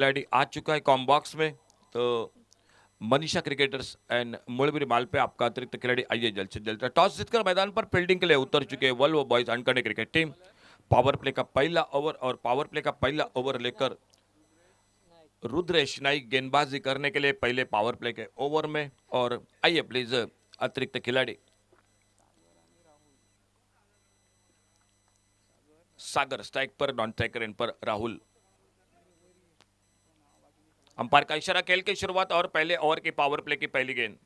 खिलाड़ी आ चुका है कॉम बॉक्स में। तो मनीषा क्रिकेटर्स एंड मुड़बिरी माल पे आपका अतिरिक्त खिलाड़ी आइए जल्द से जल्द। टॉस जीतकर मैदान पर फील्डिंग के लिए उतर चुके हैं वल्लभ बॉयज अनकड़े क्रिकेट टीम। पावर प्ले का पहला ओवर और पावर प्ले का पहला ओवर लेकर रुद्रेश नाइक गेंदबाजी करने के लिए पहले पावर प्ले के ओवर में। और आइए प्लीज अतिरिक्त खिलाड़ी सागर स्ट्राइक पर, नॉन स्ट्राइकर इन पर राहुल। अंपायर का इशारा, खेल की शुरुआत और पहले ओवर की पावर प्ले की पहली गेंद।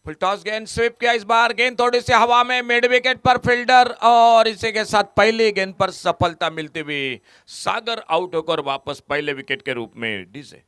फुल टॉस गेंद स्वीप किया, इस बार गेंद थोड़ी सी हवा में, मिड विकेट पर फील्डर और इसी के साथ पहली गेंद पर सफलता मिलती हुई सागर आउट होकर वापस पहले विकेट के रूप में डीजे।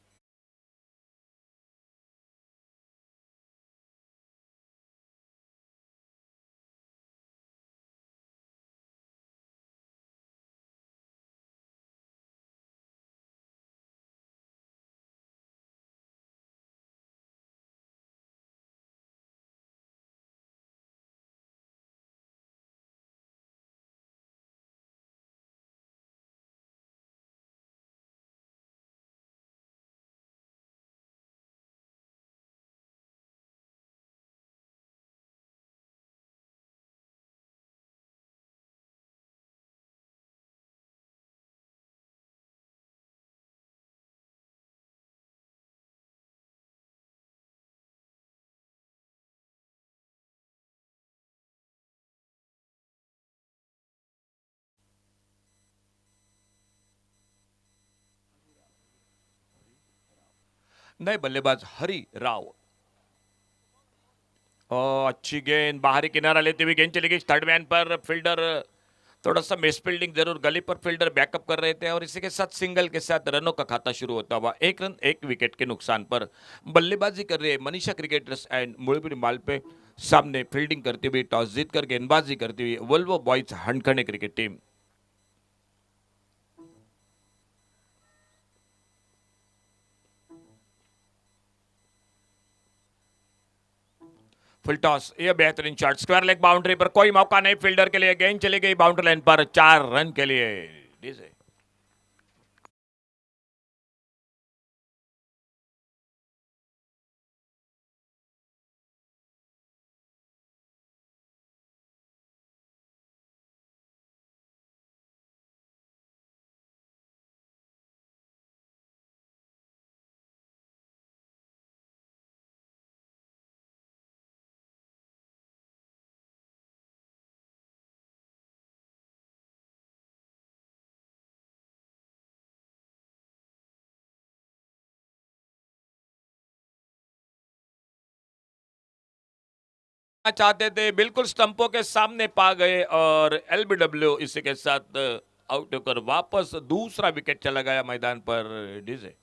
नए बल्लेबाज हरी राव। अच्छी गेंद बाहरी किनारा लेते हुए गेंद चली गई थर्ड मैन पर। फील्डर थोड़ा सा मिस फील्डिंग जरूर, गली पर फील्डर बैकअप कर रहे थे और इसी के साथ सिंगल के साथ रनों का खाता शुरू होता हुआ 1 रन 1 विकेट के नुकसान पर बल्लेबाजी कर रहे मनीषा क्रिकेटर्स एंड मुड़बिरी माल पे। सामने फील्डिंग करते हुए टॉस जीतकर गेंदबाजी करती हुई वोल्वो बॉयज हंडखने क्रिकेट टीम। फुल टॉस, ये बेहतरीन शॉट, स्क्वायर लेग बाउंड्री पर, कोई मौका नहीं फील्डर के लिए, गेंद चली गई बाउंड्री लाइन पर 4 रन के लिए डीजे। चाहते थे बिल्कुल स्टंपों के सामने पा गए और एलबीडब्ल्यू इसी के साथ आउट होकर वापस दूसरा विकेट चला गया मैदान पर डीजे।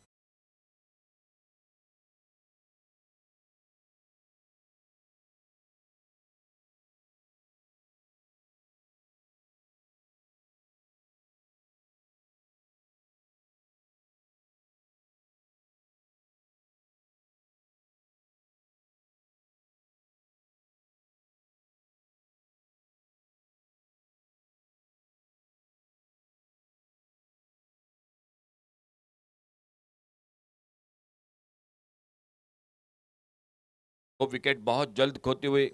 वो विकेट बहुत जल्द खोते हुए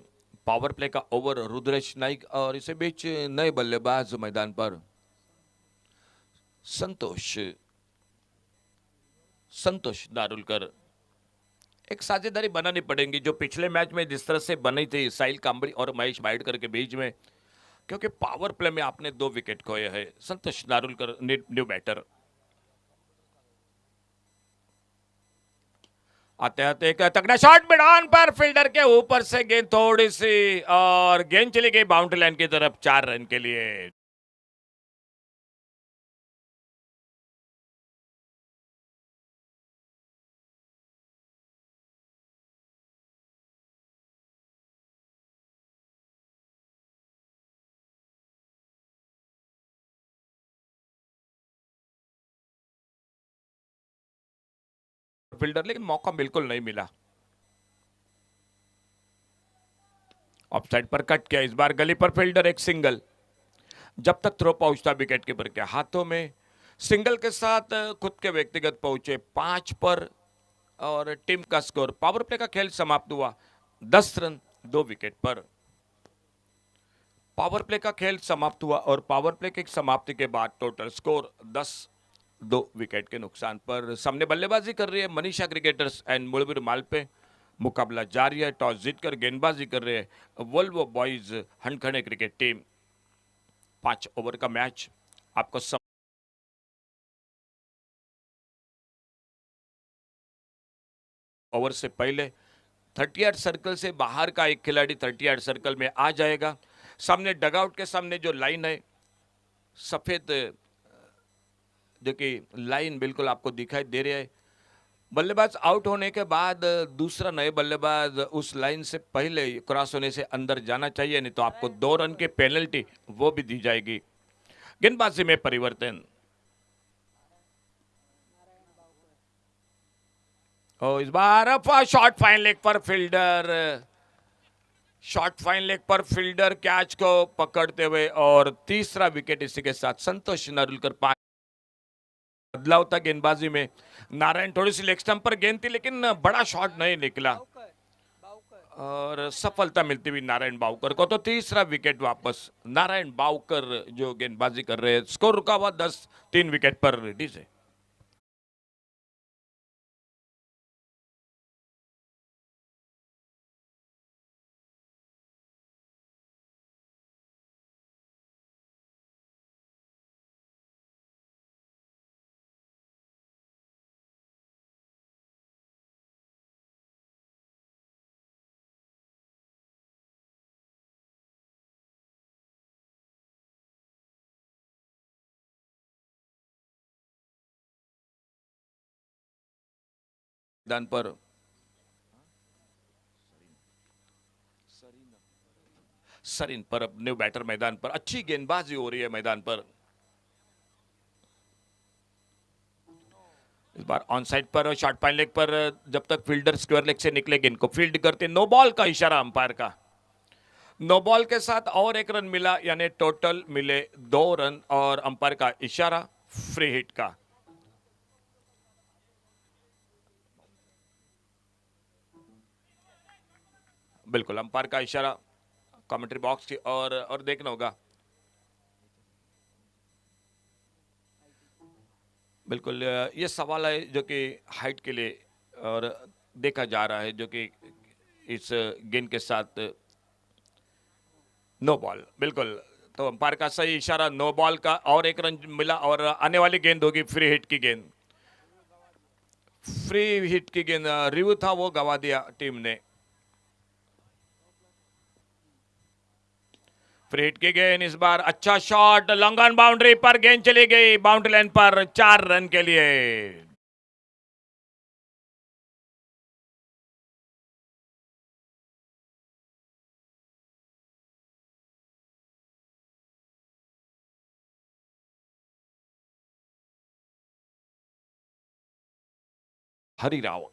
पावर प्ले का ओवर रुद्रेश नाइक और इसे बीच नए बल्लेबाज मैदान पर संतोष संतोष नारुलकर। एक साझेदारी बनानी पड़ेगी जो पिछले मैच में जिस तरह से बनी थी साहिल कांबड़ी और महेश बाइडकर के बीच में, क्योंकि पावर प्ले में आपने 2 विकेट खोए हैं। संतोष नारुलकर न्यू बैटर आते आते एक तगड़ा शॉट मिडान पर, फील्डर के ऊपर से गेंद थोड़ी सी और गेंद चली गई बाउंड्री लाइन की तरफ 4 रन के लिए। फील्डर लेकिन मौका बिल्कुल नहीं मिला। ऑफ साइड पर कट किया, इस बार गली पर फील्डर एक सिंगल। जब तक थ्रो पहुंचता विकेट कीपर के हाथों में सिंगल के साथ खुद के व्यक्तिगत पहुंचे 5 पर और टीम का स्कोर। पावर प्ले का खेल समाप्त हुआ 10 रन 2 विकेट पर। पावर प्ले का खेल समाप्त हुआ और पावर प्ले की समाप्ति के बाद टोटल स्कोर 10 2 विकेट के नुकसान पर। सामने बल्लेबाजी कर रही है मनीषा क्रिकेटर्स एंड मुळबीर मालपे। मुकाबला जारी है। टॉस जीतकर गेंदबाजी कर रहे हैं वोल्वो बॉयज हनखने क्रिकेट टीम। 5 ओवर का मैच आपको ओवर से पहले 38 सर्कल से बाहर का एक खिलाड़ी 38 सर्कल में आ जाएगा। सामने डगआउट के सामने जो लाइन है सफेद, जो कि लाइन बिल्कुल आपको दिखाई दे रही है। बल्लेबाज आउट होने के बाद दूसरा नए बल्लेबाज उस लाइन से पहले क्रॉस होने से अंदर जाना चाहिए, नहीं तो आपको 2 रन की पेनल्टी वो भी दी जाएगी। गेंदबाजी में परिवर्तन। और इस बार शॉर्ट फाइन लेग पर फील्डर, शॉर्ट फाइन लेग पर फील्डर कैच को पकड़ते हुए और तीसरा विकेट इसी के साथ संतोष नरुलकर। बदलाव था गेंदबाजी में। नारायण थोड़ी सी लेग स्टंप पर गेंद थी लेकिन बड़ा शॉट नहीं निकला और सफलता मिलती हुई नारायण बावकर को। तो तीसरा विकेट वापस नारायण बावकर जो गेंदबाजी कर रहे हैं। स्कोर रुका हुआ 10-3 विकेट पर डीजे। मैदान पर सरिन पर न्यू बैटर मैदान पर। अच्छी गेंदबाजी हो रही है मैदान पर। इस बार ऑन साइड पर शॉर्ट पाइन लेग पर जब तक फील्डर स्क्वायर लेग से निकले गेंद को फील्ड करते। नो बॉल का इशारा अंपायर का। नो बॉल के साथ और 1 रन मिला, यानी टोटल मिले 2 रन और अंपायर का इशारा फ्री हिट का। बिल्कुल अंपायर का इशारा कमेंट्री बॉक्स की और देखना होगा। बिल्कुल ये सवाल है जो कि हाइट के लिए और देखा जा रहा है, जो कि इस गेंद के साथ नो बॉल। बिल्कुल, तो अंपायर का सही इशारा नो बॉल का और 1 रन मिला और आने वाली गेंद होगी फ्री हिट की गेंद। फ्री हिट की गेंद रिव्यू था वो गवा दिया टीम ने। फ्री हिट की गेंद इस बार अच्छा शॉट, लॉन्ग ऑन बाउंड्री पर गेंद चली गई बाउंड्री लाइन पर 4 रन के लिए। हरिराव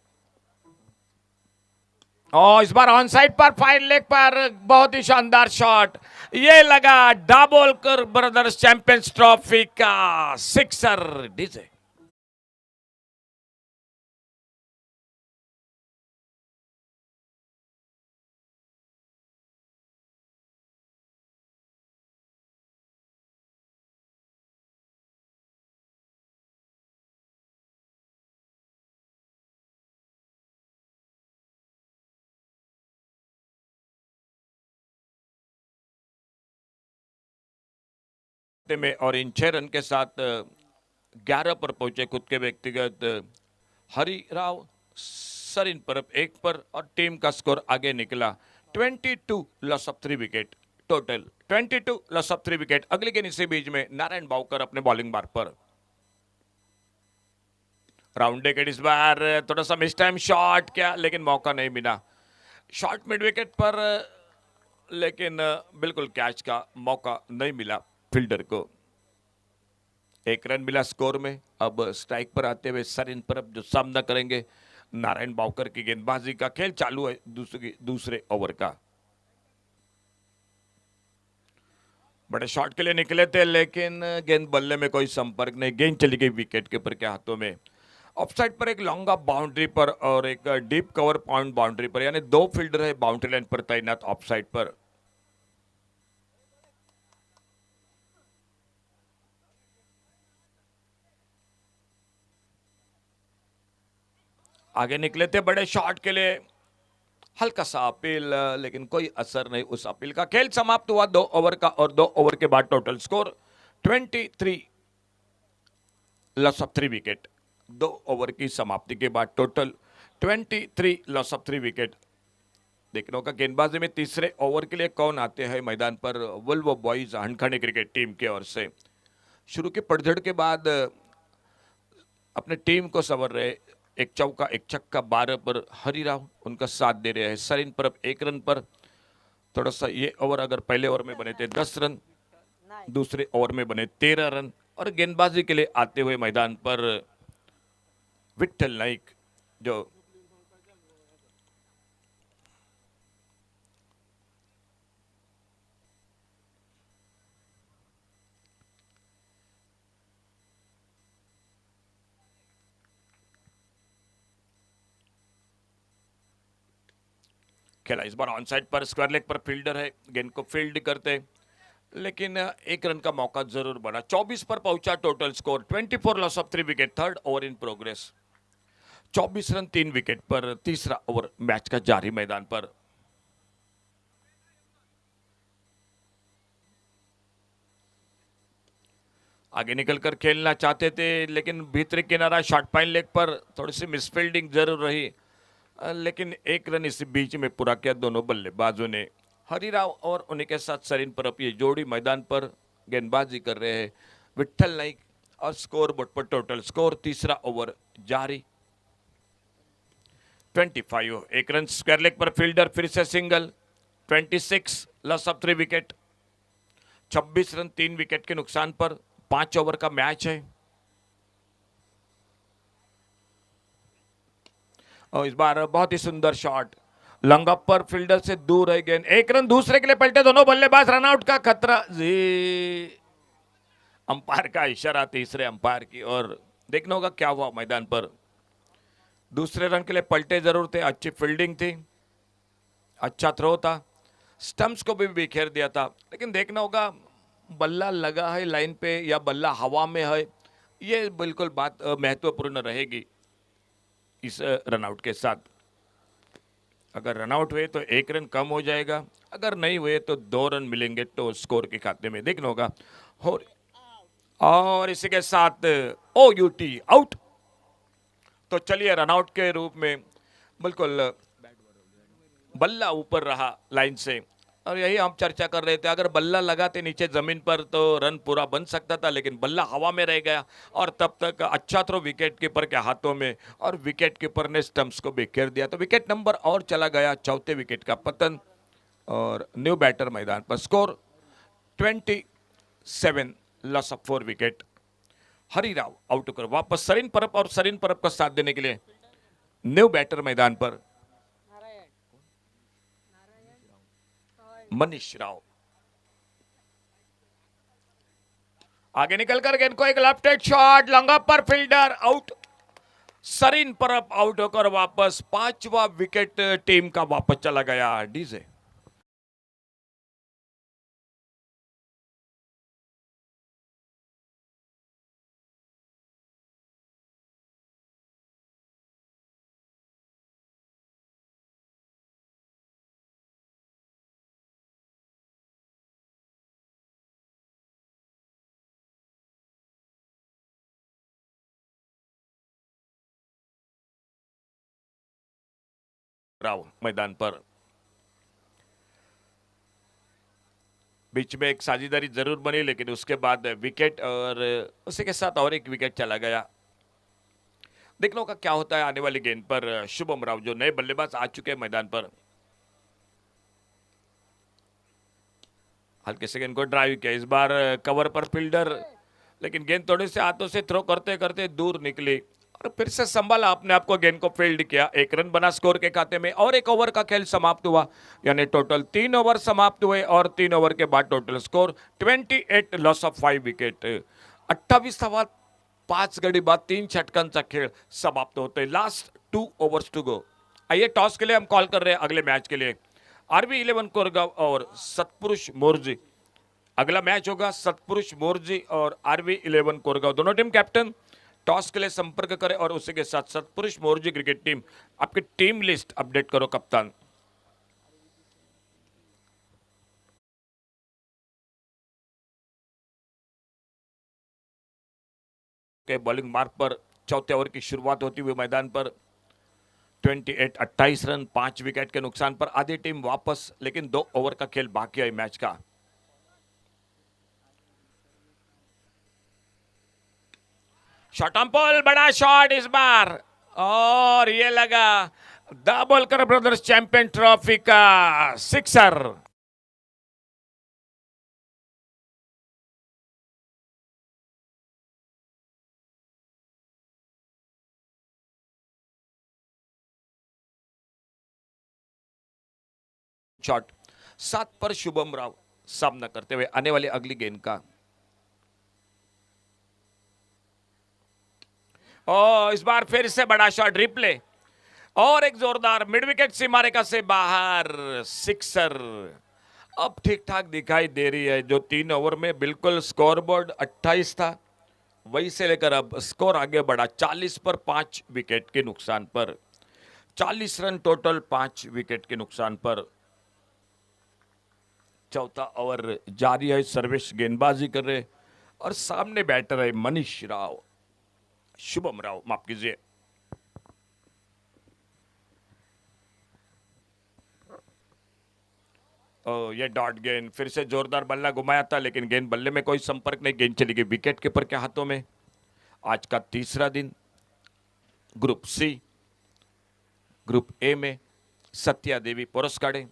और इस बार ऑन साइड पर फाइन लेग पर बहुत ही शानदार शॉट। ये लगा डाबोलकर ब्रदर्स चैंपियंस ट्रॉफी का सिक्सर डीजे। में और इन 6 रन के साथ 11 पर पहुंचे खुद के व्यक्तिगत हरिराव। सरिन परब 1 पर और टीम का स्कोर आगे निकला 22 loss of 3 wicket. Total 22 loss of 3 wicket. अगले गेंद इसी बीच में नारायण बावकर अपने बॉलिंग बार पर। राउंड विकेट इस बार थोड़ा सा मिस टाइम शॉट क्या, लेकिन मौका नहीं मिला। शॉट मिड विकेट पर लेकिन बिल्कुल कैच का मौका नहीं मिला फील्डर को। 1 रन मिला स्कोर में। अब स्ट्राइक पर आते हुए सरिन परब जो सामना करेंगे नारायण बावकर की गेंदबाजी का खेल चालू है दूसरे ओवर का। बड़े शॉट के लिए निकले थे लेकिन गेंद बल्ले में कोई संपर्क नहीं, गेंद चली गई विकेट कीपर के हाथों में। ऑफसाइड पर एक लॉन्ग ऑफ बाउंड्री पर और एक डीप कवर पॉइंट बाउंड्री पर, यानी दो फील्डर है बाउंड्री लाइन पर तैनात ऑफसाइड पर। आगे निकले थे बड़े शॉट के लिए, हल्का सा अपील, लेकिन कोई असर नहीं उस अपील का। खेल समाप्त हुआ 2 ओवर का और 2 ओवर के बाद total score 23, loss of 3 wicket. 2 over की समाप्ति के बाद टोटल 23, लॉस ऑफ 3 विकेट। देखने होगा गेंदबाजी में तीसरे ओवर के लिए कौन आते हैं मैदान पर। वोल्वो बॉयज हंडखानी क्रिकेट टीम की ओर से शुरू की पड़झड़ के बाद अपने टीम को संवर रहे, एक चौका एक छक्का 12 पर हरिराव उनका साथ दे रहे हैं। सरिन परब 1 रन पर। थोड़ा सा ये ओवर अगर पहले ओवर में बने थे 10 रन, दूसरे ओवर में बने 13 रन। और गेंदबाजी के लिए आते हुए मैदान पर विठल नाइक, जो खेला इस बार ऑन साइड पर, स्क्वायर लेग पर फील्डर है, गेंद को फील्ड करते लेकिन 1 रन का मौका जरूर बना। 24 पर पहुंचा total score 24, loss of 3 wicket. Third over in progress. 24 run 3 wicket पर तीसरा ओवर मैच का जारी मैदान पर। आगे निकलकर खेलना चाहते थे लेकिन भीतरी किनारा शॉर्ट पाइन लेग पर थोड़ी सी मिसफील्डिंग जरूर रही, लेकिन 1 रन इस बीच में पूरा किया दोनों बल्लेबाजों ने। हरिराव और उन्हीं के साथ सरिन परब ये जोड़ी मैदान पर गेंदबाजी कर रहे हैं। विठल नाइक और स्कोर बोर्ड पर टोटल स्कोर तीसरा ओवर जारी 25। 1 रन स्क्वायर लेग पर फील्डर फिर से single. 26, loss of 3 wicket. 26 run 3 wicket के नुकसान पर 5 ओवर का मैच है। और इस बार बहुत ही सुंदर शॉट, लॉन्ग अप पर फील्डर से दूर है गेंद। 1 रन दूसरे के लिए पलटे दोनों बल्लेबाज, रनआउट का खतरा। जी, अंपायर का इशारा तीसरे अंपायर की और देखना होगा क्या हुआ मैदान पर। दूसरे रन के लिए पलटे जरूर थे, अच्छी फील्डिंग थी, अच्छा थ्रो था, स्टंप्स को भी बिखेर दिया था, लेकिन देखना होगा बल्ला लगा है लाइन पे या बल्ला हवा में है, ये बिल्कुल बात महत्वपूर्ण रहेगी इस रनआउट के साथ। अगर रनआउट हुए तो 1 रन कम हो जाएगा, अगर नहीं हुए तो 2 रन मिलेंगे तो स्कोर के खाते में। देखना होगा और इसी के साथ OUT आउट। तो चलिए रनआउट के रूप में बिल्कुल बल्ला ऊपर रहा लाइन से, और यही हम चर्चा कर रहे थे, अगर बल्ला लगाते नीचे जमीन पर तो रन पूरा बन सकता था, लेकिन बल्ला हवा में रह गया और तब तक अच्छा थ्रो विकेट कीपर के हाथों में और विकेट कीपर ने स्टंप्स को बिखेर दिया, तो विकेट नंबर और चला गया। चौथे विकेट का पतन और न्यू बैटर मैदान पर। Score 27, loss of 4 wicket. Harirao out होकर वापस सरिन परब, और सरिन परब को साथ देने के लिए न्यू बैटर मैदान पर मनीष राव। आगे निकलकर गेंद को एक लेफ्ट हैंड शॉट, लंगा पर फील्डर आउट। सरिन परब आउट होकर वापस 5वां विकेट टीम का वापस चला गया। डीजे राव मैदान पर। बीच में एक साझेदारी जरूर बनी, लेकिन उसके बाद विकेट और उसी के साथ और एक विकेट चला गया। देखने का क्या होता है आने वाली गेंद पर। शुभम राव जो नए बल्लेबाज आ चुके हैं मैदान पर, हल्के से गेंद को ड्राइव किया। इस बार कवर पर फील्डर, लेकिन गेंद थोड़े से हाथों से थ्रो करते करते दूर निकली और फिर से संभाला अपने आप को, गेंद को फील्ड किया, एक रन बना स्कोर के खाते में और एक ओवर का खेल समाप्त हुआ। यानी टोटल 3 ओवर समाप्त हुए और 3 ओवर के बाद total score 28, loss of 5 wicket. 28 धावा 5 गडी बाद 3 षटकांचा खेळ समाप्त होतोय। Last 2 overs to go. आइए टॉस के लिए हम कॉल कर रहे हैं अगले मैच के लिए। RV11 कोरगांव और सतपुरुष मोर्जी। अगला मैच होगा सतपुरुष मोर्जी और RV11 कोरगांव, दोनों टीम कैप्टन टॉस के लिए संपर्क करें और उसी के साथ सतपुरुष मोर्जी क्रिकेट टीम आपकी टीम लिस्ट अपडेट करो कप्तान। के बॉलिंग मार्क पर चौथे ओवर की शुरुआत होती हुई मैदान पर 28 रन 5 विकेट के नुकसान पर आधी टीम वापस, लेकिन 2 ओवर का खेल बाकी है मैच का। शॉट ऑन बॉल, बड़ा शॉट इस बार और ये लगा दाभोलकर ब्रदर्स चैंपियन ट्रॉफी का सिक्सर। शॉट 7 पर शुभम राव सामना करते हुए आने वाली अगली गेंद का। ओ इस बार फिर से बड़ा शॉट, रिप्ले और एक जोरदार मिड विकेट सीमारेखा से बाहर सिक्सर। अब ठीक ठाक दिखाई दे रही है। जो 3 ओवर में बिल्कुल स्कोरबोर्ड 28 था, वही से लेकर अब स्कोर आगे बढ़ा 40 पर 5 विकेट के नुकसान पर। 40 रन टोटल 5 विकेट के नुकसान पर। चौथा ओवर जारी है, सर्वेश गेंदबाजी कर रहे और सामने बैटर है मनीष राव, शुभम राव माफ कीजिए। ये डॉट गेंद, फिर से जोरदार बल्ला घुमाया था लेकिन गेंद बल्ले में कोई संपर्क नहीं, गेंद चली गई विकेट कीपर के हाथों में। आज का तीसरा दिन ग्रुप सी। ग्रुप ए में सत्या देवी पुरस्कारे,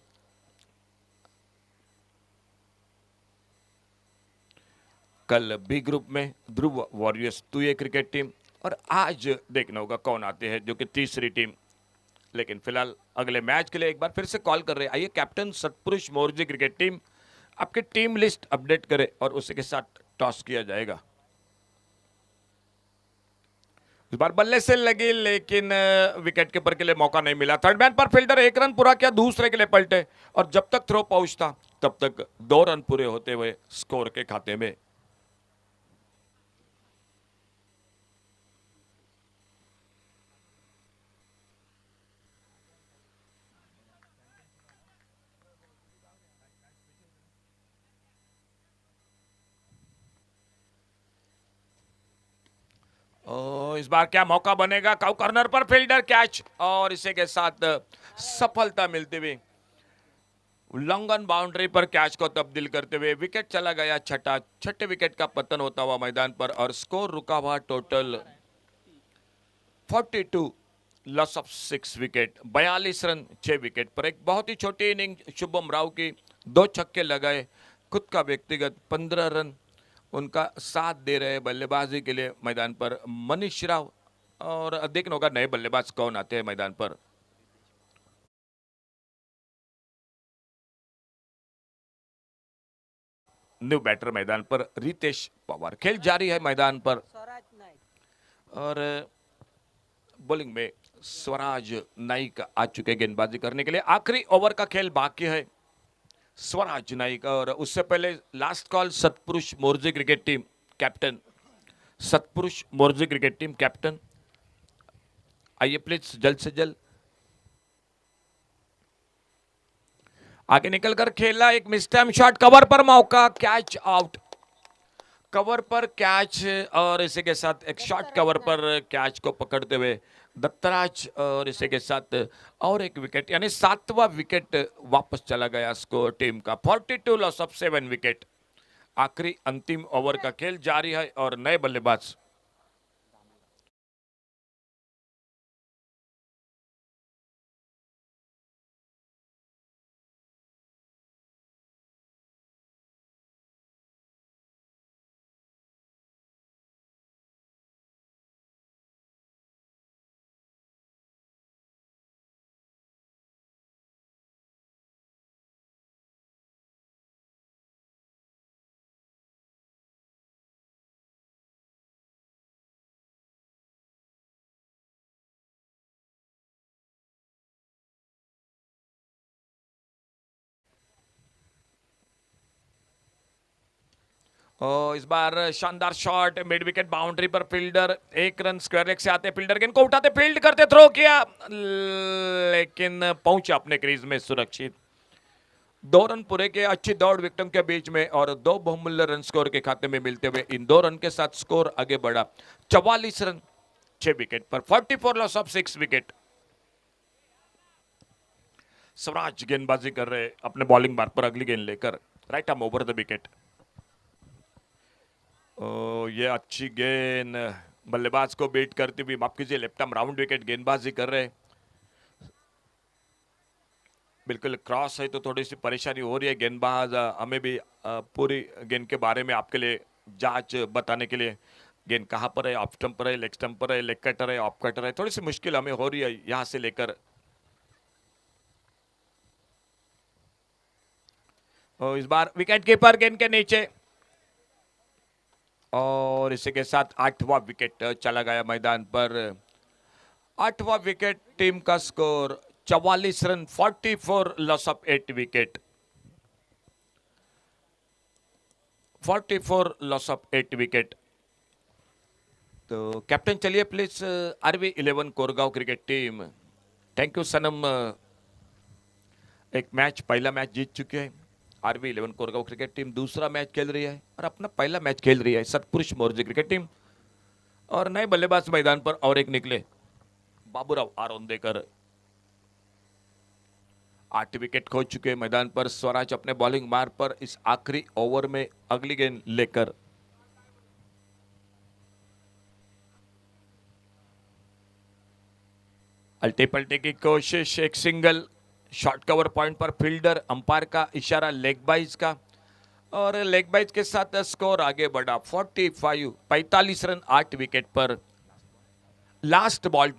कल बी ग्रुप में ध्रुव वॉरियर्स तुए क्रिकेट टीम और आज देखना होगा कौन आते हैं जो कि तीसरी टीम। लेकिन फिलहाल अगले मैच के लिए एक बार फिर से कॉल कर रहे हैं। आइए captain Satpurush Morji cricket team आपके टीम लिस्ट अपडेट करे और उसी के साथ टॉस किया जाएगा। इस बार बल्ले से लगी लेकिन विकेट कीपर के लिए मौका नहीं मिला। थर्ड मैन पर फील्डर 1 रन पूरा किया, दूसरे के लिए पलटे और जब तक थ्रो पहुंचता तब तक 2 रन पूरे होते हुए स्कोर के खाते में। इस बार क्या मौका बनेगा? काउ कॉर्नर पर फील्डर कैच और इसी के साथ सफलता मिलती हुई उल्लंघन बाउंड्री पर कैच को तब्दील करते हुए विकेट चला गया छठे विकेट का पतन होता हुआ मैदान पर और स्कोर रुका हुआ total 42, loss of 6 wicket. 42 run 6 wicket पर। एक बहुत ही छोटी इनिंग शुभम राव की, 2 छक्के लगाए, खुद का व्यक्तिगत 15 रन उनका साथ दे रहे बल्लेबाजी के लिए मैदान पर मनीष राव। और देखना होगा नए बल्लेबाज कौन आते हैं मैदान पर। न्यू बैटर मैदान पर रितेश पवार। खेल जारी है मैदान पर और बॉलिंग में स्वराज नाइक आ चुके गेंदबाजी करने के लिए। आखिरी ओवर का खेल बाकी है। स्वराज नाइक और उससे पहले last call Satpurush Morji cricket team captain, Satpurush Morji cricket team captain आइए प्लीज जल्द से जल्द आगे निकलकर खेला। एक मिसटाइम शॉट, कवर पर मौका, कैच आउट। कवर पर कैच और इसी के साथ एक शॉट कवर पर कैच को पकड़ते हुए दत्तराज और इसी के साथ और एक विकेट, यानी 7वां विकेट वापस चला गया स्कोर टीम का। 42, लॉस ऑफ 7 विकेट। आखिरी अंतिम ओवर का खेल जारी है और नए बल्लेबाज इस बार शानदार शॉट मिड विकेट बाउंड्री पर फील्डर 1 रन स्क्वायर लेग से आते फील्डर गेंद को उठाते फील्ड करते थ्रो किया लेकिन पहुंचा अपने क्रीज में सुरक्षित। 2 रन पूरे के अच्छी दौड़ विक्रम के बीच में और 2 बहुमूल्य रन स्कोर के खाते में मिलते हुए इन 2 रन के साथ स्कोर आगे बढ़ा 44 रन 6 विकेट पर 44 लॉस ऑफ 6 विकेट। स्वराज गेंदबाजी कर रहे अपने बॉलिंग मार्ग पर अगली गेंद लेकर right arm over the wicket. ये अच्छी गेंद बल्लेबाज को बीट करती हुई माफ कीजिए लेफ्ट आर्म राउंड विकेट गेंदबाजी कर रहे बिल्कुल क्रॉस है तो थोड़ी सी परेशानी हो रही है गेंदबाज हमें भी पूरी गेंद के बारे में आपके लिए जांच बताने के लिए गेंद कहाँ पर है ऑफ स्टंप पर है लेग स्टंप पर है लेग कटर है ऑफ कटर है थोड़ी सी मुश्किल हमें हो रही है यहां से लेकर। इस बार विकेट कीपर गेंद के नीचे और इसी के साथ 8वां विकेट चला गया मैदान पर। 8वां विकेट टीम का score 44 run 44 loss of 8 wicket 44 loss of 8 wicket. तो कैप्टन चलिए please RV11 Koregaon cricket team. Thank you Sanam. एक मैच पहला मैच जीत चुके हैं RV11 कोरगांव क्रिकेट टीम दूसरा मैच खेल रही है और अपना पहला मैच खेल रही है सतपुरुष मोर्जे क्रिकेट टीम और नए बल्लेबाज मैदान पर और एक निकले बाबूराव आरोंदेकर। 8 विकेट खो चुके हैं मैदान पर स्वराज अपने बॉलिंग मार्ग पर इस आखिरी ओवर में अगली गेंद लेकर। अल्टे पल्टे की कोशिश एक सिंगल शॉर्ट कवर पॉइंट पर फील्डर अंपायर का इशारा लेग बाइज का और लेग बाइज के साथ स्कोर आगे बढ़ा 45 रन 8 विकेट पर। लास्ट बॉल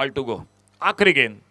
टू गो आखिरी गेंद।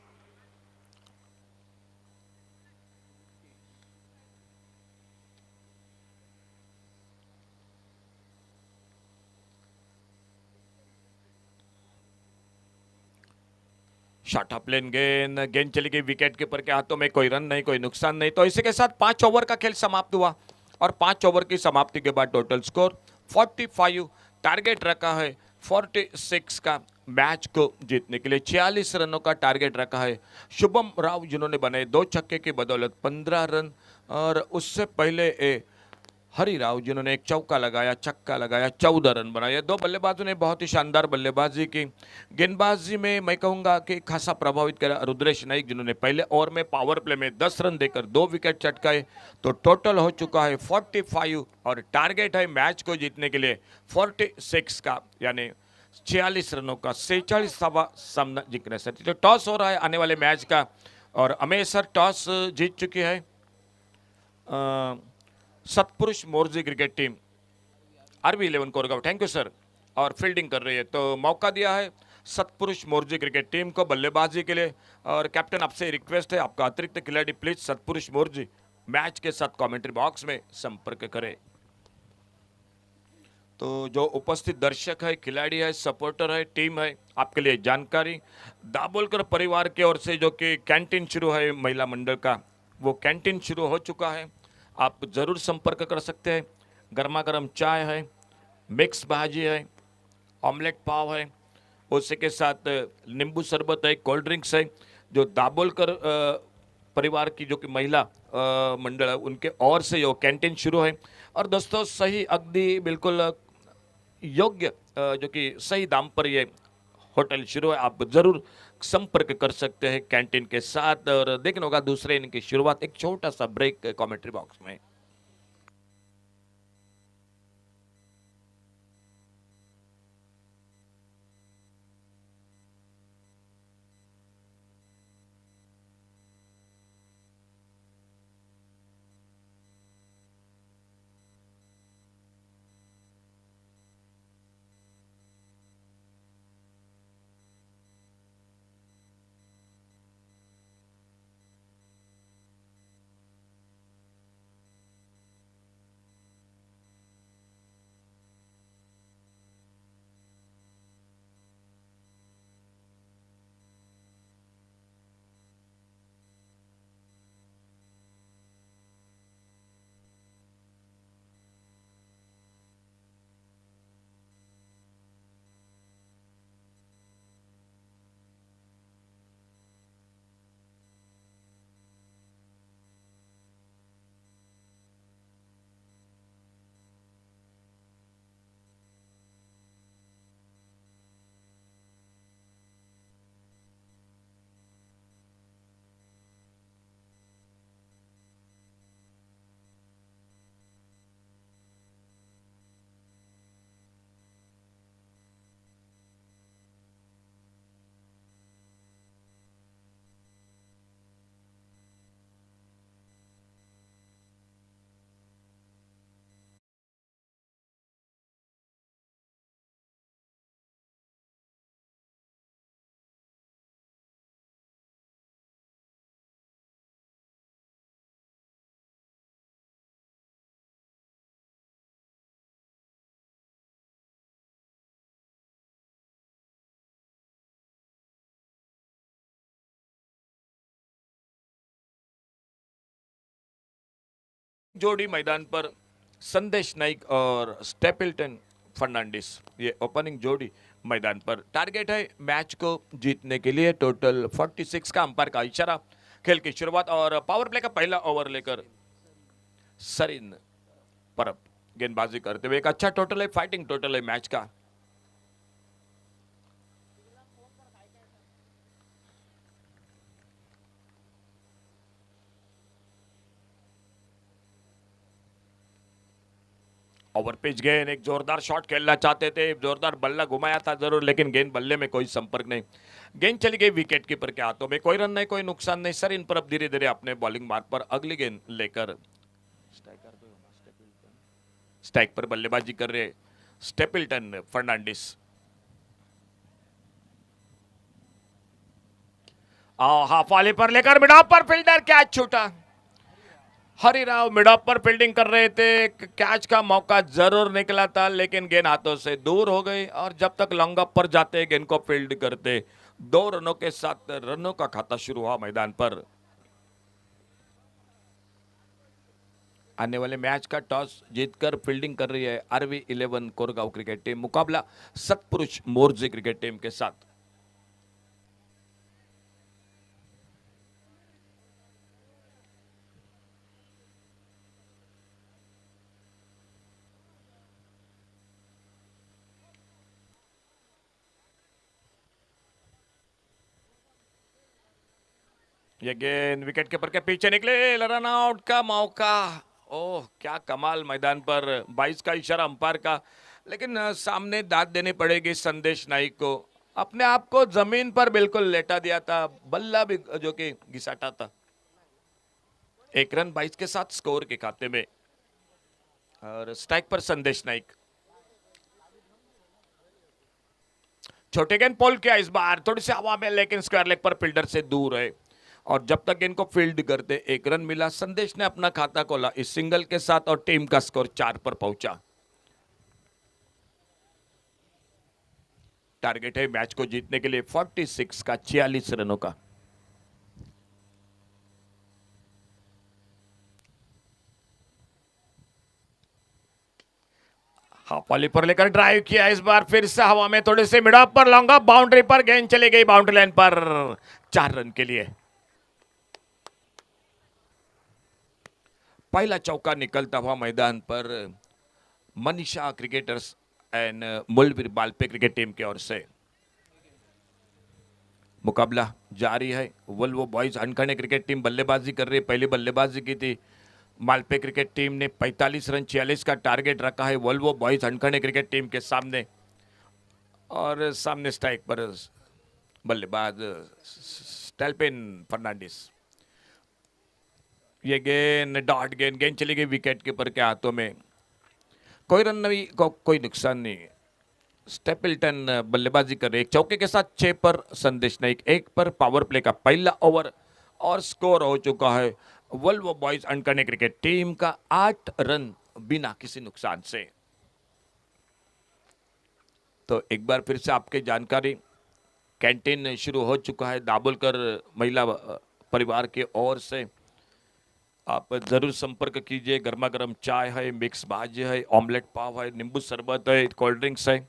शॉर्ट ऑफ लेन गेंद चली गई विकेट कीपर के हाथों में कोई रन नहीं कोई नुकसान नहीं। तो इसी के साथ 5 ओवर का खेल समाप्त हुआ और 5 ओवर की समाप्ति के बाद टोटल स्कोर 45 टारगेट रखा है 46 का मैच को जीतने के लिए 46 रनों का टारगेट रखा है। शुभम राव जिन्होंने बनाए 2 छक्के की बदौलत 15 रन और उससे पहले हरी राव जिन्होंने एक चौका लगाया छक्का लगाया 14 रन बनाए। 2 बल्लेबाजों ने बहुत ही शानदार बल्लेबाजी की। गेंदबाजी में मैं कहूंगा कि खासा प्रभावित करा रुद्रेश नाइक जिन्होंने पहले ओवर में पावर प्ले में 10 रन देकर 2 विकेट चटकाए। तो टोटल हो चुका है 45 और टारगेट है मैच को जीतने के लिए 46 का यानी 46 रनों का 46वां सामना जीतने से। तो टॉस हो रहा है आने वाले मैच का और अमेसर टॉस जीत चुकी है Satpurush Morje cricket team RV11 Koregaon. Thank you sir. और फील्डिंग कर रही है तो मौका दिया है सतपुरुष मोर्जे क्रिकेट टीम को बल्लेबाजी के लिए और कैप्टन आपसे रिक्वेस्ट है आपका अतिरिक्त खिलाड़ी प्लीज सतपुरुष मोर्जे मैच के साथ कमेंट्री बॉक्स में संपर्क करें। तो जो उपस्थित दर्शक है खिलाड़ी है सपोर्टर है टीम है आपके लिए जानकारी दाभोलकर परिवार की ओर से जो कि कैंटीन शुरू है महिला मंडल का वो कैंटीन शुरू हो चुका है। आप ज़रूर संपर्क कर सकते हैं। गर्मा गर्म चाय है मिक्स भाजी है ऑमलेट पाव है उसी के साथ नींबू शरबत है कोल्ड ड्रिंक्स है जो दाभोलकर परिवार की जो कि महिला मंडल है उनके ओर से यो कैंटीन शुरू है। और दोस्तों सही अगदी बिल्कुल योग्य जो कि सही दाम पर ये होटल शुरू है। आप जरूर संपर्क कर सकते हैं कैंटीन के साथ और देखना होगा दूसरे इनिंग की शुरुआत एक छोटा सा ब्रेक कमेंट्री बॉक्स में। जोड़ी मैदान पर संदेश नाइक और स्टेपल्टन फर्नांडिस, ये ओपनिंग जोड़ी मैदान पर। टारगेट है मैच को जीतने के लिए। टोटल 46 का अंपायर का इशारा। खेल की शुरुआत और पावर प्ले का पहला ओवर लेकर सरिन परब गेंदबाजी करते हुए। एक अच्छा टोटल है, फाइटिंग टोटल है मैच का। ओवर पिच गेंद, एक जोरदार शॉट खेलना चाहते थे, जोरदार बल्ला घुमाया था जरूर, लेकिन गेंद बल्ले में कोई संपर्क नहीं। गेंद चली गई विकेट कीपर के हाथों में। कोई रन नहीं, कोई नुकसान नहीं। सरिन परब धीरे धीरे अपने बॉलिंग मार्ग पर अगली गेंद लेकर स्ट्राइक पर बल्लेबाजी कर रहे स्टेपल्टन फर्नांडिस। हाफ वाले पर लेकर मिड ऑफ पर फील्डर, कैच छूटा। हरिराव मिड ऑफ पर फील्डिंग कर रहे थे, कैच का मौका जरूर निकला था, लेकिन गेंद हाथों से दूर हो गई। और जब तक लॉन्ग अप पर जाते गेंद को फील्ड करते, 2 रनों के साथ रनों का खाता शुरू हुआ मैदान पर। आने वाले मैच का टॉस जीतकर फील्डिंग कर रही है RV11 कोरगांव क्रिकेट टीम, मुकाबला सतपुरुष मोर्जे क्रिकेट टीम के साथ। ये गेंद विकेट कीपर के पीछे निकले, रन आउट का मौका। ओह क्या कमाल मैदान पर, 22 का इशारा अंपायर का, लेकिन सामने दाद देनी पड़ेगी संदेश नाइक को। अपने आप को जमीन पर बिल्कुल लेटा दिया था, बल्ला भी जो कि घिसाटा था। 1 रन 22 के साथ स्कोर के खाते में। और स्ट्राइक पर संदेश नाइक। छोटे गेंद पोल किया इस बार, थोड़ी सी हवा में, लेकिन स्क्वायर लेग पर फील्डर से दूर है। और जब तक इनको फील्ड करते 1 रन मिला। संदेश ने अपना खाता खोला इस सिंगल के साथ और टीम का स्कोर 4 पर पहुंचा। टारगेट है मैच को जीतने के लिए 46 का, 46 रनों का। हाफ वाली पर लेकर ड्राइव किया इस बार, फिर से हवा में, थोड़े से मिड ऑफ पर, लॉन्ग ऑफ, बाउंड्री पर गेंद चली गई बाउंड्री लाइन पर, 4 रन के लिए। पहला चौका निकलता हुआ मैदान पर मनीषा क्रिकेटर्स एंड मुलबीर बालपे क्रिकेट टीम की ओर से। मुकाबला जारी है। वल्वो बॉयज हनखाने क्रिकेट टीम बल्लेबाजी कर रही है। पहली बल्लेबाजी की थी मालपे क्रिकेट टीम ने। 45 रन 46 का टारगेट रखा है वल्वो बॉयज हनखाने क्रिकेट टीम के सामने। और सामने स्ट्राइक पर बल्लेबाज स्टेपल्टन फर्नांडिस। ये गेंद डॉट गेंद, गेंद चली गई विकेट कीपर के हाथों में। कोई रन नहीं, कोई नुकसान नहीं। स्टेपल्टन बल्लेबाजी कर रहे, एक चौके के साथ 6 पर संदेश नाइक, 1 पर पावर प्ले का पहला ओवर। और स्कोर हो चुका है वल्वो बॉयज हनखाने क्रिकेट टीम का 8 रन बिना किसी नुकसान से। तो एक बार फिर से आपके जानकारी, कैंटीन शुरू हो चुका है दाभोलकर महिला परिवार की ओर से। आप जरूर संपर्क कीजिए। गर्मा गर्म चाय है, मिक्स भाजी है, ऑमलेट पाव है, नींबू शरबत है, कोल्ड ड्रिंक्स है,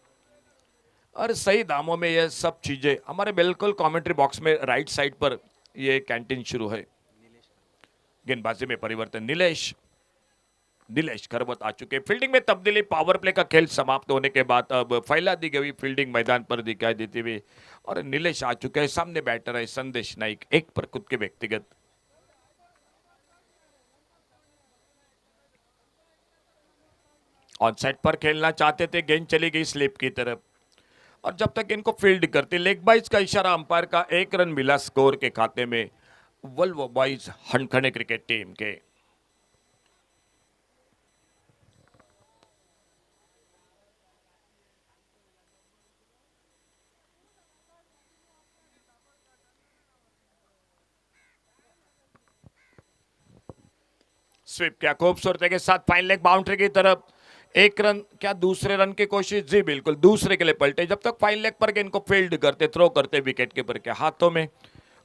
और सही दामों में ये सब चीजें। हमारे बिल्कुल कमेंट्री बॉक्स में राइट साइड पर ये कैंटीन शुरू है। गेंदबाजी में परिवर्तन, नीलेश खरबत आ चुके। फील्डिंग में तब्दीली, पावर प्ले का खेल समाप्त होने के बाद अब फैला दी गई फील्डिंग मैदान पर दिखाई देती हुई, और नीलेश आ चुके हैं। सामने बैटर है संदेश नाइक, 1 पर खुद के व्यक्तिगत। ऑन साइड पर खेलना चाहते थे, गेंद चली गई स्लिप की तरफ। और जब तक इनको फील्ड करते, लेग बाइज का इशारा अंपायर का, 1 रन मिला स्कोर के खाते में वल्वो बॉयज हनखाने क्रिकेट टीम के। स्वीप क्या खूबसूरती के साथ फाइन लेग बाउंड्री की तरफ। 1 रन, क्या दूसरे रन की कोशिश? जी बिल्कुल, दूसरे के लिए पलटे। जब तक फाइन लेग पर गेंद को फील्ड करते, थ्रो करते विकेट कीपर के हाथों में।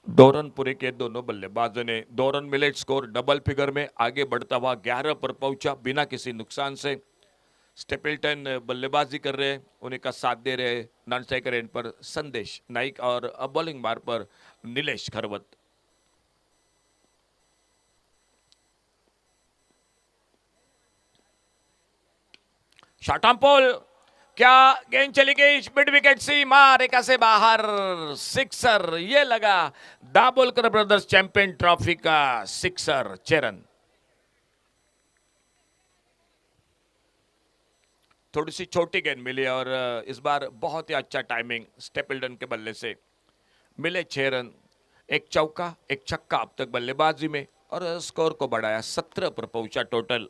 दो रन पूरे किए दोनों बल्लेबाजों ने। 2 रन मिले, स्कोर डबल फिगर में आगे बढ़ता हुआ 11 पर पहुंचा बिना किसी नुकसान से। स्टेपल्टन बल्लेबाजी कर रहे हैं, उन्हीं का साथ दे रहे हैं नॉन स्ट्राइकर एंड पर संदेश नाइक और बॉलिंग मार पर नीलेश खरवत। शॉट ऑन पोल, क्या गेंद चली गई मिड विकेट सी मार एक से बाहर, सिक्सर। ये लगा दाभोलकर ब्रदर्स चैंपियन ट्रॉफी का सिक्सर, चेरन। थोड़ी सी छोटी गेंद मिली और इस बार बहुत ही अच्छा टाइमिंग स्टेपल्टन के बल्ले से। मिले 6 रन, एक चौका एक छक्का अब तक बल्लेबाजी में, और स्कोर को बढ़ाया 17 पर पहुंचा टोटल।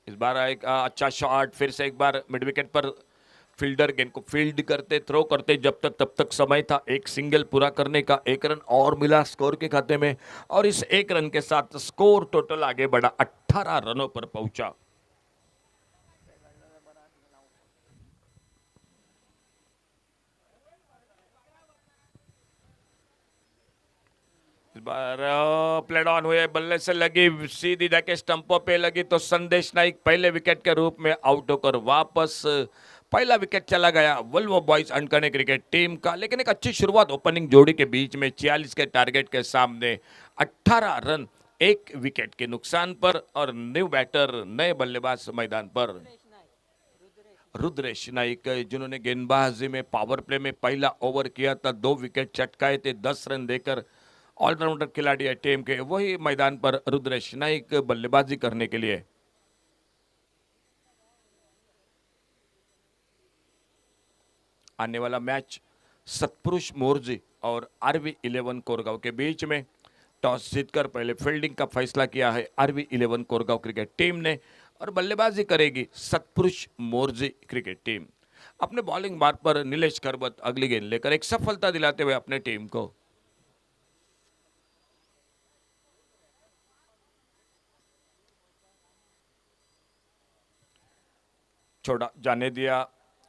इस बार एक अच्छा शॉट, फिर से एक बार मिड विकेट पर फील्डर गेंद को फील्ड करते थ्रो करते जब तक तब तक समय था एक सिंगल पूरा करने का। 1 रन और मिला स्कोर के खाते में, और इस 1 रन के साथ स्कोर टोटल आगे बढ़ा 18 रनों पर पहुंचा। इस बार प्लेड ऑन हुए, बल्ले से लगी सीधी जाके स्टंपों पे लगी तो संदेश नाइक पहले विकेट के रूप में आउट होकर वापस। पहला विकेट चला गया वल्वो बॉयज अनकने क्रिकेट टीम का, लेकिन एक अच्छी शुरुआत ओपनिंग जोड़ी के बीच में 46 के टारगेट के सामने। 18 रन एक विकेट के नुकसान पर, और न्यू बैटर नए बल्लेबाज मैदान पर रुद्रेश नाइक, जिन्होंने गेंदबाजी में पावर प्ले में पहला ओवर किया था, 2 विकेट चटकाए थे 10 रन देकर। ऑलराउंडर खिलाड़ी है टीम के, वही मैदान पर रुद्रेश नाइक बल्लेबाजी करने के लिए। आने वाला मैच सतपुरुष मोर्जी और RV11 कोरगांव के बीच में। टॉस जीतकर पहले फील्डिंग का फैसला किया है RV11 कोरगांव क्रिकेट टीम ने, और बल्लेबाजी करेगी सतपुरुष मोर्जी क्रिकेट टीम। अपने बॉलिंग मार्ग पर नीलेश खरबत अगली गेंद लेकर एक सफलता दिलाते हुए अपने टीम को। छोड़ा जाने दिया,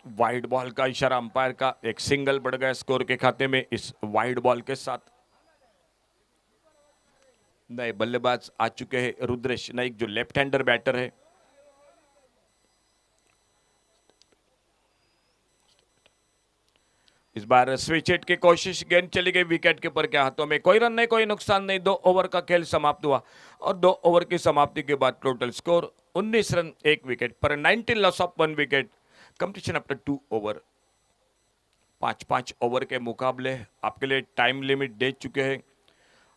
वाइड बॉल का इशारा अंपायर का। एक सिंगल बढ़ गया स्कोर के खाते में इस वाइड बॉल के साथ। नए बल्लेबाज आ चुके हैं रुद्रेश नाइक, जो लेफ्ट हैंडर बैटर है। इस बार स्विच हिट की कोशिश, गेंद चली गई विकेट के ऊपर के हाथों में। कोई रन नहीं, कोई नुकसान नहीं। 2 ओवर का खेल समाप्त हुआ, और 2 ओवर की समाप्ति के बाद टोटल स्कोर 19 रन 1 विकेट पर, 19 loss of 1 wicket. Competition after 2 over. 5-5 over के मुकाबले आपके लिए टाइम लिमिट दे चुके हैं।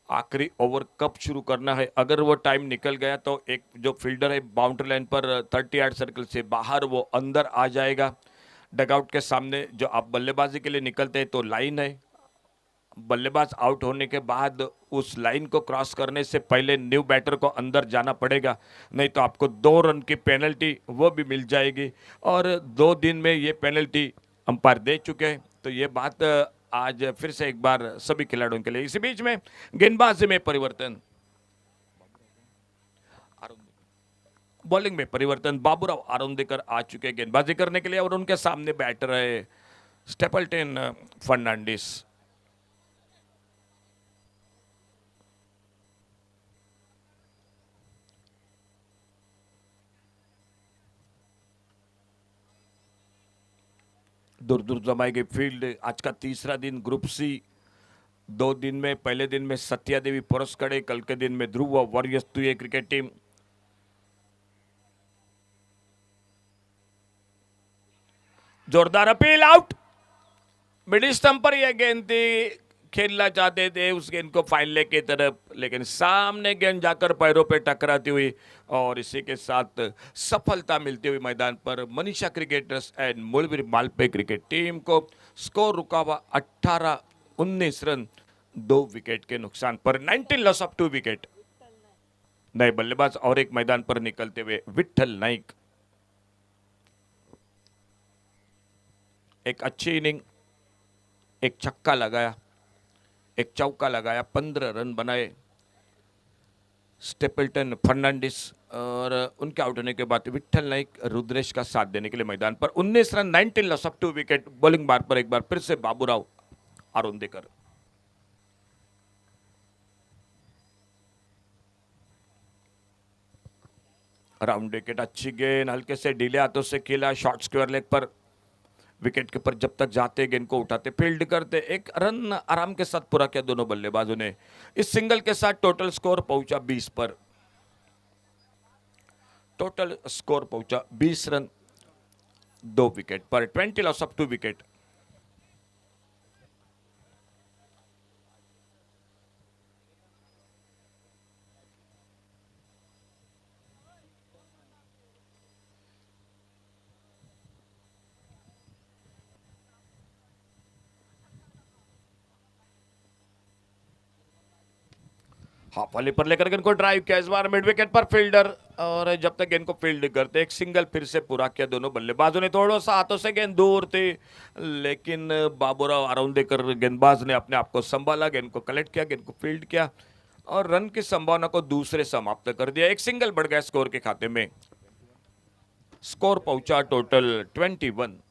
आखिरी ओवर कब शुरू करना है, अगर वो टाइम निकल गया तो एक जो फील्डर है बाउंड्री लाइन पर 30 यार्ड सर्कल से बाहर, वो अंदर आ जाएगा। डगआउट के सामने जो आप बल्लेबाजी के लिए निकलते हैं तो लाइन है, बल्लेबाज आउट होने के बाद उस लाइन को क्रॉस करने से पहले न्यू बैटर को अंदर जाना पड़ेगा, नहीं तो आपको 2 रन की पेनल्टी वो भी मिल जाएगी। और 2 दिन में ये पेनल्टी अंपायर दे चुके हैं, तो ये बात आज फिर से एक बार सभी खिलाड़ियों के लिए। इसी बीच में गेंदबाजी में परिवर्तन, बॉलिंग में परिवर्तन। बाबूराव आरुंदेकर आ चुके गेंदबाजी करने के लिए, और उनके सामने बैटर है स्टेपल्टन फर्नांडिस। दूर दूर जमाई गई फील्ड। आज का तीसरा दिन ग्रुप सी। 2 दिन में, पहले दिन में सत्या देवी पुरस्कड़े, कल के दिन में ध्रुव वॉरियर्स क्रिकेट टीम। जोरदार अपील, आउट। मिडिल स्टंप पर यह गेंद थी, खेलना चाहते थे उस गेंद को फाइनल की तरफ, लेकिन सामने गेंद जाकर पैरों पे टकराती हुई, और इसी के साथ सफलता मिलती हुई मैदान पर मनीषा क्रिकेटर्स एंड मुलबीर मालपे क्रिकेट टीम को। स्कोर रुका हुआ 18-19 रन 2 विकेट के नुकसान पर, 19 लॉस ऑफ 2 विकेट। नए बल्लेबाज और एक मैदान पर निकलते हुए विठल नाइक। एक अच्छी इनिंग, एक छक्का लगाया, एक चौका लगाया, 15 रन बनाए। स्टेपल्टन फर्नांडिस और उनके आउट होने के बाद विठल नाइक रुद्रेश का साथ देने के लिए मैदान पर 19 run 19 loss of 2 wicket. Bowling बार पर एक बार फिर से बाबूराव आरोंदेकर। राउंड विकेट, अच्छी गेंद हल्के से ढीले हाथों से खेला, शॉर्ट स्क्वायर लेग पर विकेट के ऊपर जब तक जाते गेंद को उठाते फील्ड करते, एक रन आराम के साथ पूरा किया दोनों बल्लेबाजों ने। इस सिंगल के साथ टोटल स्कोर पहुंचा 20 पर। टोटल स्कोर पहुंचा 20 रन 2 विकेट पर। 20 लॉस ऑफ 2 विकेट। हाफ वाले पर लेकर गेंद को ड्राइव किया, इस बार मिड विकेट पर फील्डर, और जब तक गेंद को फील्ड करते एक सिंगल फिर से पूरा किया दोनों बल्लेबाजों ने। थोड़ा सा हाथों से गेंद दूर थी, लेकिन बाबूराव आरोंदेकर गेंदबाज ने अपने आप को संभाला, गेंद को कलेक्ट किया, गेंद को फील्ड किया और रन की संभावना को दूसरे समाप्त कर दिया। एक सिंगल बढ़ गया स्कोर के खाते में। स्कोर पहुंचा टोटल 21।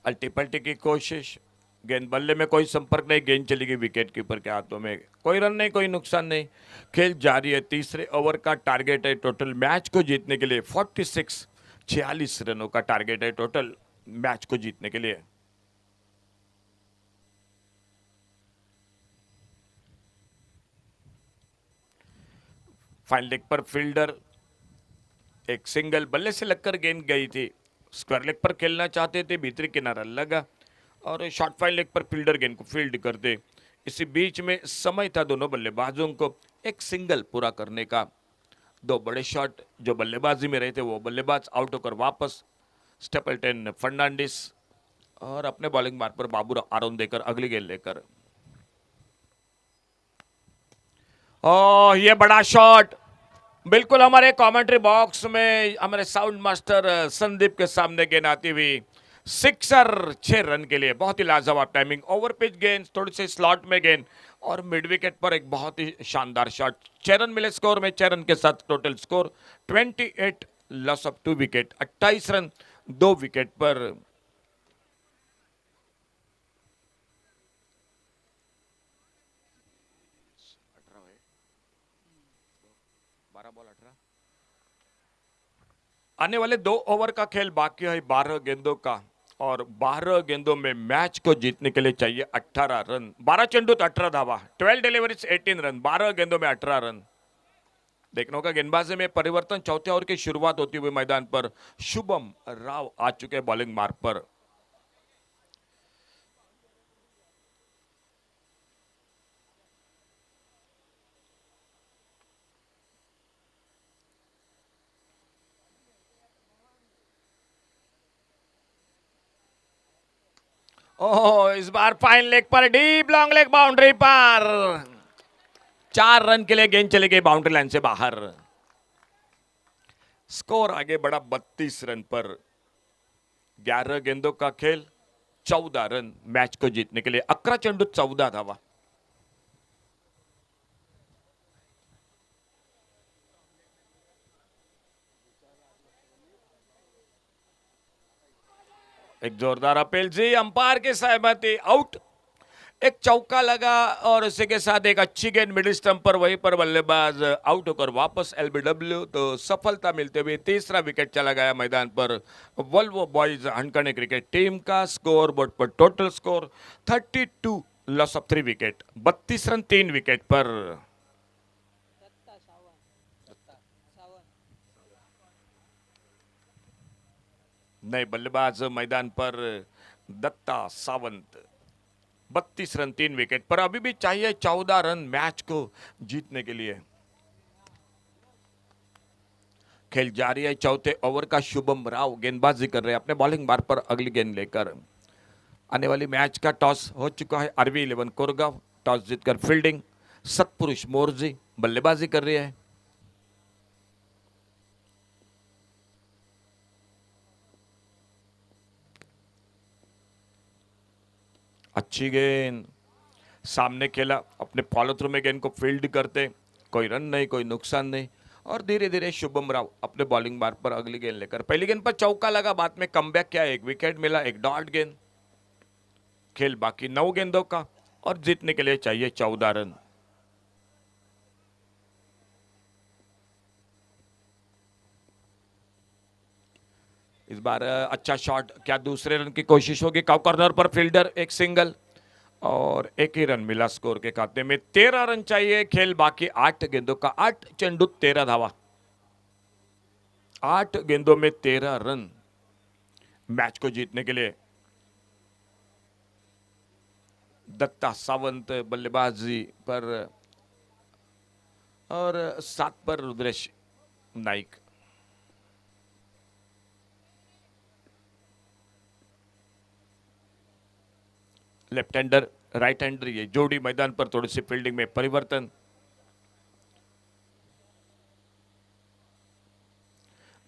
अल्टी पल्टी की कोशिश, गेंद बल्ले में कोई संपर्क नहीं, गेंद चली गई विकेट कीपर के हाथों में। कोई रन नहीं, कोई नुकसान नहीं, खेल जारी है। तीसरे ओवर का टारगेट है टोटल मैच को जीतने के लिए 46 रनों का टारगेट है टोटल मैच को जीतने के लिए। फाइन लेग पर फील्डर, एक सिंगल बल्ले से लगकर गेंद गई थी, स्क्वायर लेग पर खेलना चाहते थे, भीतरी किनारा लगा और शॉर्ट फाइन लेग पर फील्डर गेंद को फील्ड कर दे। इसी बीच में समय था दोनों बल्लेबाजों को एक सिंगल पूरा करने का। दो बड़े शॉट जो बल्लेबाजी में रहे थे वो बल्लेबाज आउट होकर वापस स्टेपल्टन फर्नांडिस और अपने बॉलिंग मार्ग पर बाबूराव आरोंदेकर अगली गेंद लेकर। ये बड़ा शॉट बिल्कुल हमारे कमेंट्री बॉक्स में हमारे साउंड मास्टर संदीप के सामने गेंद आती हुई सिक्सर 6 रन के लिए। बहुत ही लाजवाब टाइमिंग, ओवर पिच गेंद, थोड़ी सी स्लॉट में गेंद और मिड विकेट पर एक बहुत ही शानदार शॉट। 6 रन मिले स्कोर में, 6 रन के साथ total score 28 loss of 2 wicket. 28 run 2 wicket पर। आने वाले 2 ओवर का खेल बाकी है 12 गेंदों का, और 12 गेंदों में मैच को जीतने के लिए चाहिए 18 रन। 12 चेंडू तो 18 धावा, 12 डिलीवरीज 18 रन, 12 गेंदों में 18 रन। देखने होगा गेंदबाजी में परिवर्तन। चौथे ओवर की शुरुआत होती हुई मैदान पर शुभम राव आ चुके बॉलिंग मार्ग पर। ओह, इस बार फाइन लेग पर डीप लॉन्ग लेग बाउंड्री पर 4 रन के लिए गेंद चली गई बाउंड्री लाइन से बाहर। स्कोर आगे बढ़ा 32 रन पर। 11 गेंदों का खेल 14 रन मैच को जीतने के लिए। 11 चेंडू 14 धावा। एक जोरदार अपील जी, अंपायर की सहमति, आउट। एक चौका लगा और उसी के साथ एक अच्छी गेंद मिडिल स्टंप पर, वहीं पर बल्लेबाज आउट होकर वापस एलबीडब्ल्यू। तो सफलता मिलते हुए तीसरा विकेट चला गया मैदान पर वोल्वो बॉयज हंकने क्रिकेट टीम का। स्कोर बोर्ड पर total score 32 loss of 3 wicket. 32 run 3 wicket पर। नए बल्लेबाज मैदान पर दत्ता सावंत। 32 रन 3 विकेट पर। अभी भी चाहिए 14 रन मैच को जीतने के लिए। खेल जारी है। चौथे ओवर का शुभम राव गेंदबाजी कर रहे हैं अपने बॉलिंग बार पर अगली गेंद लेकर। आने वाली मैच का टॉस हो चुका है। आरवी 11 कोरगांव टॉस जीतकर फील्डिंग, सतपुरुष मोर्जी बल्लेबाजी कर रही है। अच्छी गेंद, सामने खेला, अपने फॉलो थ्रू में गेंद को फील्ड करते, कोई रन नहीं, कोई नुकसान नहीं। और धीरे धीरे शुभम राव अपने बॉलिंग मार्ग पर अगली गेंद लेकर, पहली गेंद पर चौका लगा, बाद में कमबैक किया, एक विकेट मिला, एक डॉट गेंद। खेल बाकी 9 गेंदों का और जीतने के लिए चाहिए 14 रन। इस बार अच्छा शॉट, क्या दूसरे रन की कोशिश होगी? काउ कॉर्नर पर फील्डर, एक सिंगल और एक ही रन मिला स्कोर के खाते में। 13 रन चाहिए, खेल बाकी 8 गेंदों का, 8 चेंडू 13 धावा, 8 गेंदों में 13 रन मैच को जीतने के लिए। दत्ता सावंत बल्लेबाजी पर और 7 पर Rudresh Naik. Left hander right hander ये जोड़ी मैदान पर, थोड़ी सी फील्डिंग में परिवर्तन।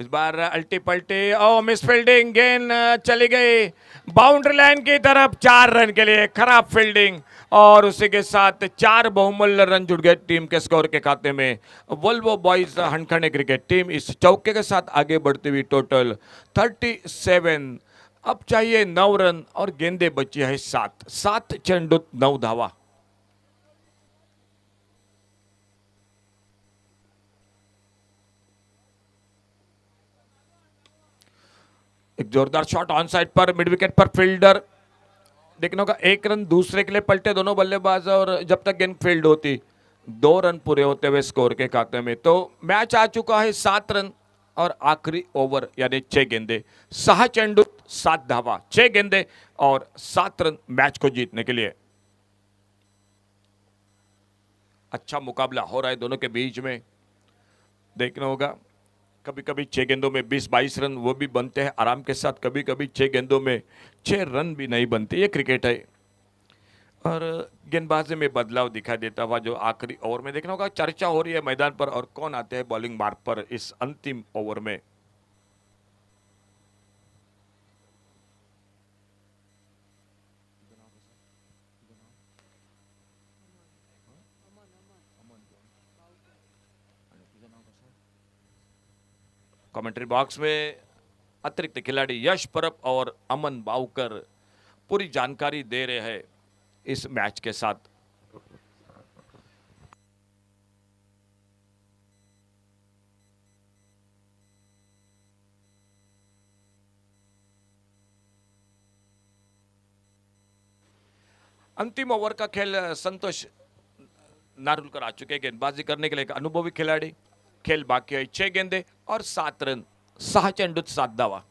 इस बार अल्टी पल्टी, ओ मिस फील्डिंग, गेंद चली गई बाउंड्री लाइन की तरफ। 4 रन के लिए खराब फील्डिंग और उसी के साथ 4 बहुमूल्य रन जुड़ गए टीम के स्कोर के खाते में। वोल्वो बॉयज हनखने क्रिकेट टीम इस चौके के साथ आगे बढ़ती हुई टोटल 37। अब चाहिए 9 रन और गेंदे बची है 7, 7 चेंडू 9 धावा। एक जोरदार शॉट ऑन साइड पर, मिड विकेट पर फील्डर, देखने का 1 रन दूसरे के लिए पलटे दोनों बल्लेबाज और जब तक गेंद फील्ड होती 2 रन पूरे होते हुए स्कोर के खाते में। तो मैच आ चुका है 7 रन और आखिरी ओवर यानी 6 गेंदे, 6 चेंडू 7 धावा, 6 गेंदे और 7 रन मैच को जीतने के लिए। अच्छा मुकाबला हो रहा है दोनों के बीच में, देखना होगा। कभी कभी 6 गेंदों में 20-22 रन वो भी बनते हैं आराम के साथ, कभी कभी 6 गेंदों में 6 रन भी नहीं बनते, ये क्रिकेट है। और गेंदबाजी में बदलाव दिखाई देता हुआ जो आखिरी ओवर में, देखना होगा चर्चा हो रही है मैदान पर और कौन आते हैं बॉलिंग मार्ग पर इस अंतिम ओवर में। कमेंट्री बॉक्स में अतिरिक्त खिलाड़ी यश परब और अमन बावकर पूरी जानकारी दे रहे हैं इस मैच के साथ। अंतिम ओवर का खेल, संतोष नारुलकर आ चुके हैं गेंदबाजी करने के लिए, एक अनुभवी खिलाड़ी। खेल बाकी है 6 गेंदे और 7 रन, 6 चेंडू 7 धावा।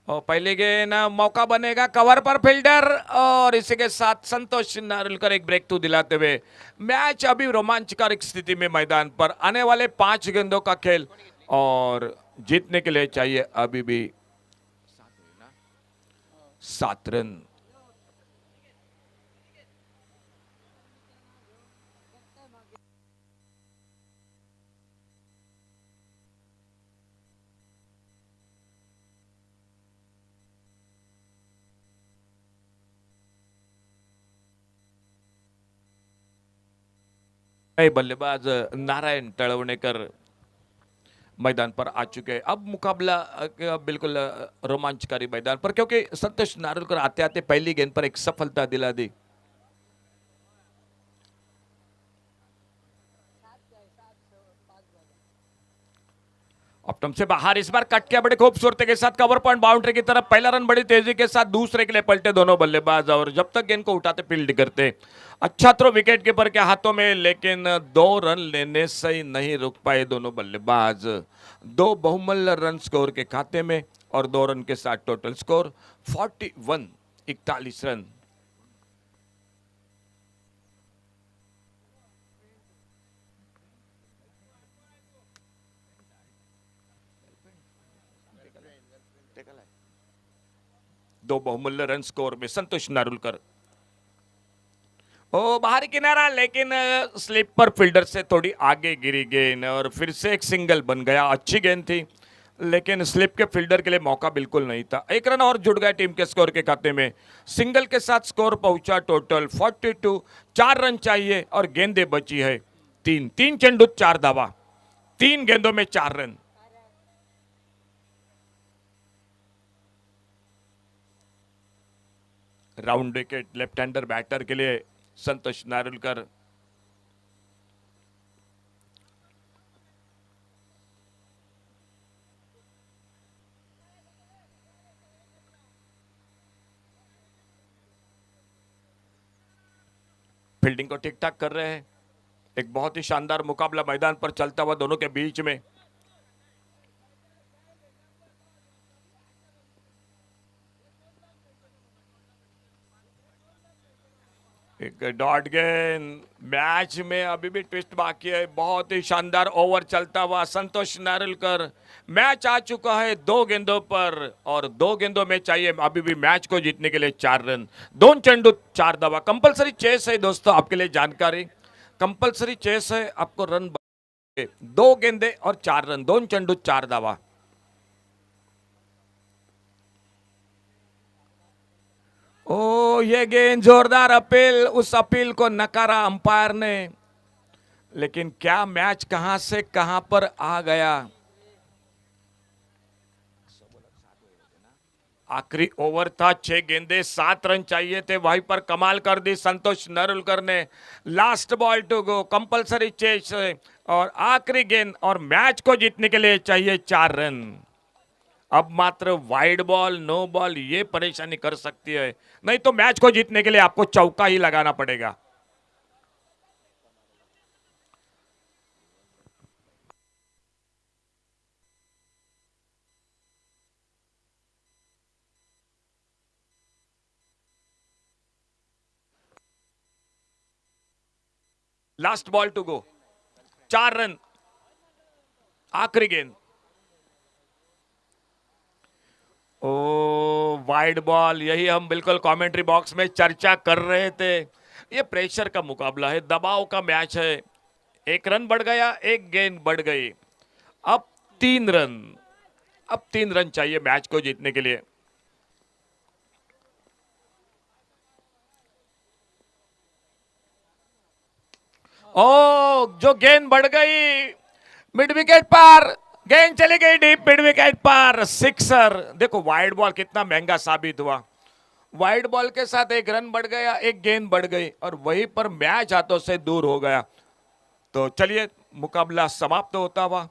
और पहले गेंद, मौका बनेगा, कवर पर फील्डर और इसी के साथ संतोष नारुलकर एक ब्रेक थ्रू दिलाते हुए मैच अभी रोमांचकर स्थिति में मैदान पर। आने वाले 5 गेंदों का खेल और जीतने के लिए चाहिए अभी भी 7 रन। बल्लेबाज नारायण तळवणेकर मैदान पर आ चुके हैं। अब मुकाबला बिल्कुल रोमांचकारी मैदान पर, क्योंकि संतोष नारुलकर आते आते पहली गेंद पर एक सफलता दिला दी। ऑप्टम से बाहर, इस बार कट किया बड़ी खूबसूरती के साथ कवर पॉइंट बाउंड्री की तरफ। पहला रन बड़ी तेजी के साथ, दूसरे के लिए पलटे दोनों बल्लेबाज और जब तक गेंद को उठाते फील्ड करते। अच्छा थ्रो विकेट कीपर के हाथों में, लेकिन 2 रन लेने से ही नहीं रुक पाए दोनों बल्लेबाज। 2 बहुमूल्य रन स्कोर के खाते में और 2 रन के साथ टोटल स्कोर 41, 41 रन। दो बहुमूल्य रन स्कोर में संतोष नारुलकर। ओ बाहरी किनारा, लेकिन स्लिप पर फील्डर से थोड़ी आगे गिरी गेंद और फिर से एक सिंगल बन गया। अच्छी गेंद थी, लेकिन स्लिप के फील्डर के लिए मौका बिल्कुल नहीं था। एक रन और जुड़ गया टीम के स्कोर के खाते में। सिंगल के साथ स्कोर पहुंचा टोटल 42। 4 रन चाहिए और गेंदें बची है तीन। 3 चेंडू 4 धावा, 3 गेंदों में 4 run. Round wicket left hander batter के लिए संतोष नारुलकर। फील्डिंग को ठीक ठाक कर रहे हैं। एक बहुत ही शानदार मुकाबला मैदान पर चलता हुआ दोनों के बीच में। एक डॉट गेंद। मैच में अभी भी ट्विस्ट बाकी है। बहुत ही शानदार ओवर चलता हुआ संतोष नारुलकर। मैच आ चुका है 2 गेंदों पर और 2 गेंदों में चाहिए अभी भी मैच को जीतने के लिए 4 रन। 2 चेंडू 4 धावा। कंपलसरी चेस है दोस्तों, आपके लिए जानकारी। कंपलसरी चेस है, आपको रन 2 गेंदे और 4 रन, 2 चेंडू 4 धावा। ओ ये गेंद जोरदार अपील, उस अपील को नकारा अंपायर ने। लेकिन क्या मैच कहां से कहां पर आ गया। आखिरी ओवर था, 6 गेंदे 7 रन चाहिए थे, वहीं पर कमाल कर दी संतोष नारुलकर ने। Last ball to go, compulsory chase और आखिरी गेंद और मैच को जीतने के लिए चाहिए 4 रन। अब मात्र वाइड बॉल, नो बॉल ये परेशानी कर सकती है, नहीं तो मैच को जीतने के लिए आपको चौका ही लगाना पड़ेगा। Last ball to go, 4 run, आखिरी गेंद। ओ वाइड बॉल, यही हम बिल्कुल कमेंट्री बॉक्स में चर्चा कर रहे थे। ये प्रेशर का मुकाबला है, दबाव का मैच है। 1 रन बढ़ गया, 1 गेंद बढ़ गई। अब 3 रन, अब 3 रन चाहिए मैच को जीतने के लिए। ओ जो गेंद बढ़ गई, मिड विकेट पार, गेंद चली गई डीप मिड विकेट पार, सिक्सर। देखो वाइड बॉल कितना महंगा साबित हुआ। वाइड बॉल के साथ 1 रन बढ़ गया, 1 गेंद बढ़ गई और वहीं पर मैच हाथों से दूर हो गया। तो चलिए मुकाबला समाप्त होता हुआ।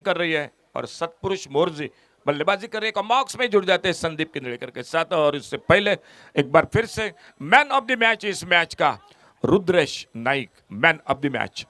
कर रही है और सतपुरुष मोर्जी बल्लेबाजी कर रही है। कॉम्बॉक्स में जुड़ जाते हैं संदीप किंजड़ेकर के साथ। और इससे पहले एक बार फिर से मैन ऑफ द मैच इस मैच का Rudresh Naik, man of the match.